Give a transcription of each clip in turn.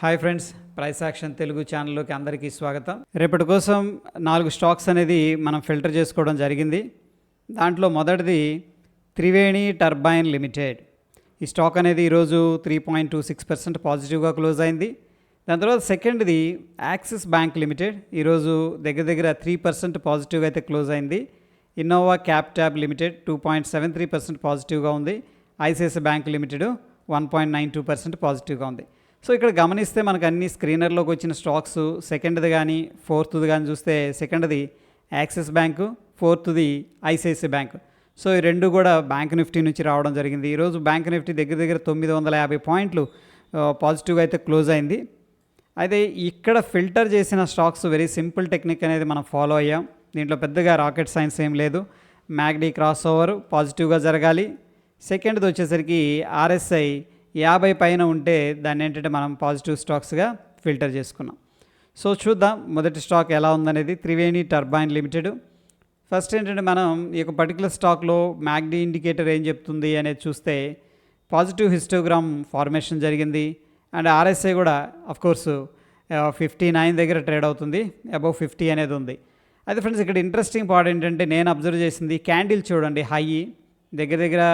Hi friends, price action Telugu ఛానల్లోకి అందరికీ స్వాగతం. రేపటి కోసం 4 స్టాక్స్ అనేది మనం ఫిల్టర్ చేసుకోవడం జరిగింది. దాంట్లో మొదటిది త్రివేణి టర్బైన్ లిమిటెడ్. ఈ స్టాక్ అనేది ఈరోజు 3.26% పాజిటివ్గా క్లోజ్ అయింది. దాని తర్వాత సెకండ్ది యాక్సిస్ బ్యాంక్ లిమిటెడ్, ఈరోజు దగ్గర 3% పాజిటివ్గా అయితే క్లోజ్ అయింది. ఇన్నోవా క్యాప్ ట్యాబ్ లిమిటెడ్ 2.73% పాజిటివ్గా ఉంది. ఐసిఐసిఐ బ్యాంక్ లిమిటెడ్ 1.92% పాజిటివ్గా ఉంది. సో ఇక్కడ గమనిస్తే మనకు అన్ని స్క్రీనర్లోకి వచ్చిన స్టాక్స్ సెకండ్ది కానీ ఫోర్త్ది కానీ చూస్తే సెకండ్ది యాక్సిస్ బ్యాంకు, ఫోర్త్ది ఐసిఐసిఐ బ్యాంక్. సో ఈ రెండు కూడా బ్యాంక్ నిఫ్టీ నుంచి రావడం జరిగింది. ఈరోజు బ్యాంక్ నిఫ్టీ దగ్గర 950 పాయింట్లు పాజిటివ్గా అయితే క్లోజ్ అయింది. అయితే ఇక్కడ ఫిల్టర్ చేసిన స్టాక్స్ వెరీ సింపుల్ టెక్నిక్ అనేది మనం ఫాలో అయ్యాం. దీంట్లో పెద్దగా రాకెట్ సైన్స్ ఏం లేదు. మ్యాక్డీ క్రాస్ ఓవర్ పాజిటివ్గా జరగాలి. సెకండ్ది వచ్చేసరికి ఆర్ఎస్ఐ 50 పైన ఉంటే దాన్ని ఏంటంటే మనం పాజిటివ్ స్టాక్స్గా ఫిల్టర్ చేసుకున్నాం. సో చూద్దాం మొదటి స్టాక్ ఎలా ఉందనేది. Triveni turbine limited. ఫస్ట్ ఏంటంటే మనం ఈ యొక్క పర్టికులర్ స్టాక్లో మ్యాక్డీ ఇండికేటర్ ఏం చెప్తుంది అనేది చూస్తే పాజిటివ్ హిస్టోగ్రామ్ ఫార్మేషన్ జరిగింది. అండ్ ఆర్ఎస్ఐ కూడా అఫ్కోర్స్ 59 దగ్గర ట్రేడ్ అవుతుంది. అబౌవ్ 50 అనేది ఉంది. అయితే ఫ్రెండ్స్ ఇక్కడ ఇంట్రెస్టింగ్ పార్ట్ ఏంటంటే నేను అబ్జర్వ్ చేసింది క్యాండిల్ చూడండి, హై దగ్గర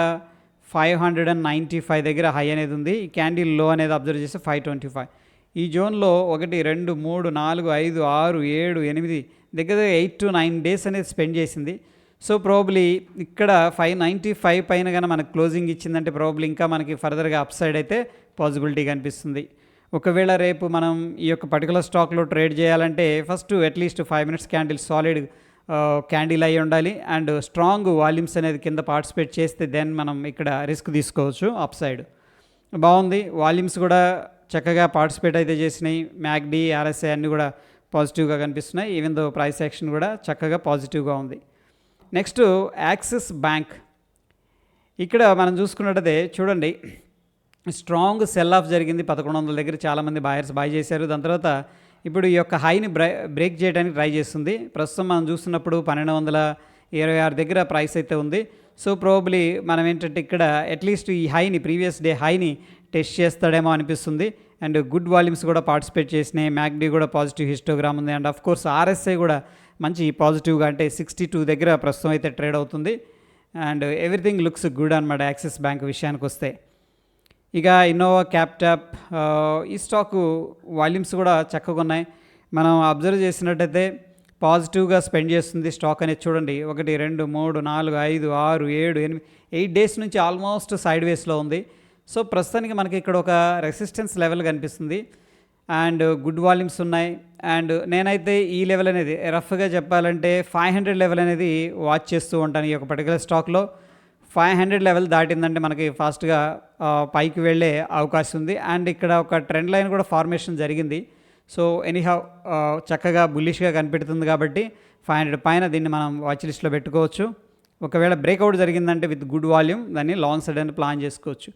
595 దగ్గర హై అనేది ఉంది. ఈ క్యాండిల్ లో అనేది అబ్జర్వ్ చేస్తే 525. ఈ జోన్లో 1 2 3 4 5 6 7 8 దగ్గర 8 to 9 డేస్ అనేది స్పెండ్ చేసింది. సో ప్రాబబ్లీ ఇక్కడ 595 పైన కానీ మనకు క్లోజింగ్ ఇచ్చిందంటే ప్రాబబ్లీ ఇంకా మనకి ఫర్దర్గా అప్ సైడ్ అయితే పాసిబిలిటీ కనిపిస్తుంది. ఒకవేళ రేపు మనం ఈ యొక్క పర్టికులర్ స్టాక్లో ట్రేడ్ చేయాలంటే first at least 5 minutes candle solid candle అయి ఉండాలి. అండ్ స్ట్రాంగ్ వాల్యూమ్స్ అనేది కింద పార్టిసిపేట్ చేస్తే దెన్ మనం ఇక్కడ రిస్క్ తీసుకోవచ్చు. అప్ సైడ్ బాగుంది. వాల్యూమ్స్ కూడా చక్కగా పార్టిసిపేట్ అయితే చేసినాయి. మ్యాక్డీ, ఆర్ఎస్ఐ అన్నీ కూడా పాజిటివ్గా కనిపిస్తున్నాయి. ఈవెన్ దో ప్రైస్ యాక్షన్ కూడా చక్కగా పాజిటివ్గా ఉంది. Next axis bank. ఇక్కడ మనం చూసుకున్నట్టయితే చూడండి స్ట్రాంగ్ సెల్ ఆఫ్ జరిగింది. 1100 దగ్గర చాలామంది బాయర్స్ బై చేశారు. దాని తర్వాత ఇప్పుడు ఈ యొక్క హైని బ్రేక్ చేయడానికి ట్రై చేస్తుంది. ప్రస్తుతం మనం చూస్తున్నప్పుడు 1226 దగ్గర ప్రైస్ అయితే ఉంది. సో ప్రాబబ్లీ మనం ఏంటంటే ఇక్కడ అట్లీస్ట్ ఈ హైని ప్రీవియస్ డే హైని టెస్ట్ చేస్తాడేమో అనిపిస్తుంది. అండ్ గుడ్ వాల్యూమ్స్ కూడా పార్టిసిపేట్ చేసినాయి. మ్యాక్డీ కూడా పాజిటివ్ హిస్టోగ్రామ్ ఉంది. అండ్ ఆఫ్ కోర్స్ ఆర్ఎస్ఐ కూడా మంచి పాజిటివ్గా అంటే 62 దగ్గర ప్రస్తుతం అయితే ట్రేడ్ అవుతుంది. అండ్ ఎవ్రీథింగ్ లుక్స్ గుడ్ అనమాట యాక్సిస్ బ్యాంక్ విషయానికి వస్తే. ఇక ఇన్నోవా క్యాప్ ట్యాప్, ఈ స్టాకు వాల్యూమ్స్ కూడా చక్కగా ఉన్నాయి. మనం అబ్జర్వ్ చేసినట్టయితే పాజిటివ్గా స్పెండ్ చేస్తుంది స్టాక్ అనేది. చూడండి 1 2 3 4 5 6 7 8 డేస్ నుంచి ఆల్మోస్ట్ సైడ్ వేస్లో ఉంది. సో ప్రస్తుతానికి మనకి ఇక్కడ ఒక రెసిస్టెన్స్ లెవెల్ కనిపిస్తుంది. అండ్ గుడ్ వాల్యూమ్స్ ఉన్నాయి. అండ్ నేనైతే ఈ లెవెల్ అనేది రఫ్గా చెప్పాలంటే 500 లెవెల్ అనేది వాచ్ చేస్తూ ఉంటాను. ఈ యొక్క పర్టికులర్ స్టాక్లో 500 లెవెల్ దాటిందంటే మనకి ఫాస్ట్గా పైకి వెళ్ళే అవకాశం ఉంది. అండ్ ఇక్కడ ఒక ట్రెండ్ లైన్ కూడా ఫార్మేషన్ జరిగింది. సో ఎనీహౌ చక్కగా బుల్లిష్గా కనిపెడుతుంది కాబట్టి 500 పైన దీన్ని మనం వాచ్ లిస్ట్లో పెట్టుకోవచ్చు. ఒకవేళ బ్రేక్అవుట్ జరిగిందంటే విత్ గుడ్ వాల్యూమ్ దాన్ని లాంగ్ సైడ్ అని ప్లాన్ చేసుకోవచ్చు.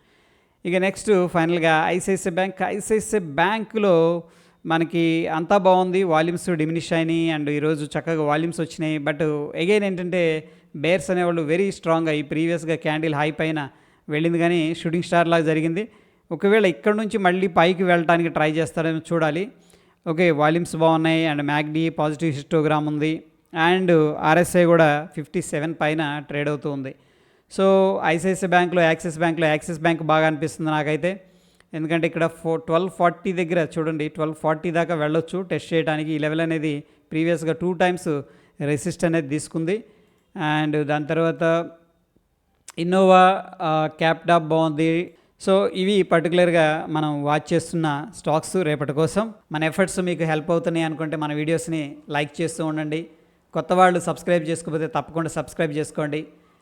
ఇక నెక్స్ట్ ఫైనల్గా ఐసిఐసిఐ బ్యాంక్. ఐసిఐసిఐ బ్యాంకులో మనకి అంతా బాగుంది. వాల్యూమ్స్ డిమినిష్ అయినాయి అండ్ ఈరోజు చక్కగా వాల్యూమ్స్ వచ్చినాయి. బట్ అగైన్ ఏంటంటే బేర్స్ అనేవాళ్ళు వెరీ స్ట్రాంగ్గా ఈ ప్రీవియస్గా క్యాండిల్ హై పైన వెళ్ళింది కానీ షూటింగ్ స్టార్ లాగా జరిగింది. ఒకవేళ ఇక్కడ నుంచి మళ్ళీ పైకి వెళ్ళడానికి ట్రై చేస్తారేమో చూడాలి. ఓకే, వాల్యూమ్స్ బాగున్నాయి అండ్ మ్యాక్డీ పాజిటివ్ హిస్టోగ్రామ్ ఉంది. అండ్ ఆర్ఎస్ఐ కూడా 57 పైన ట్రేడ్ అవుతూ ఉంది. సో ఐసిఐసిఐ బ్యాంక్లో యాక్సిస్ బ్యాంక్ బాగా అనిపిస్తుంది నాకైతే. ఎందుకంటే ఇక్కడ 1240 దగ్గర చూడండి 1240 దాకా వెళ్ళొచ్చు టెస్ట్ చేయడానికి. ఈ లెవెల్ అనేది ప్రీవియస్గా 2 times రెసిస్ట్ అనేది తీసుకుంది. అండ్ దాని తర్వాత ఇన్నోవా క్యాప్ టాప్ బాగుంది. సో ఇవి పర్టికులర్గా మనం వాచ్ చేస్తున్న స్టాక్స్ రేపటి కోసం. మన ఎఫర్ట్స్ మీకు హెల్ప్ అవుతున్నాయి అనుకుంటే మన వీడియోస్ని లైక్ చేస్తూ ఉండండి. కొత్త వాళ్ళు సబ్స్క్రైబ్ చేసుకోకపోతే తప్పకుండా సబ్స్క్రైబ్ చేసుకోండి.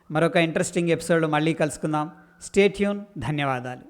మరొక ఇంట్రెస్టింగ్ ఎపిసోడ్ మళ్ళీ కలుసుకుందాం. Stay tune. ధన్యవాదాలు.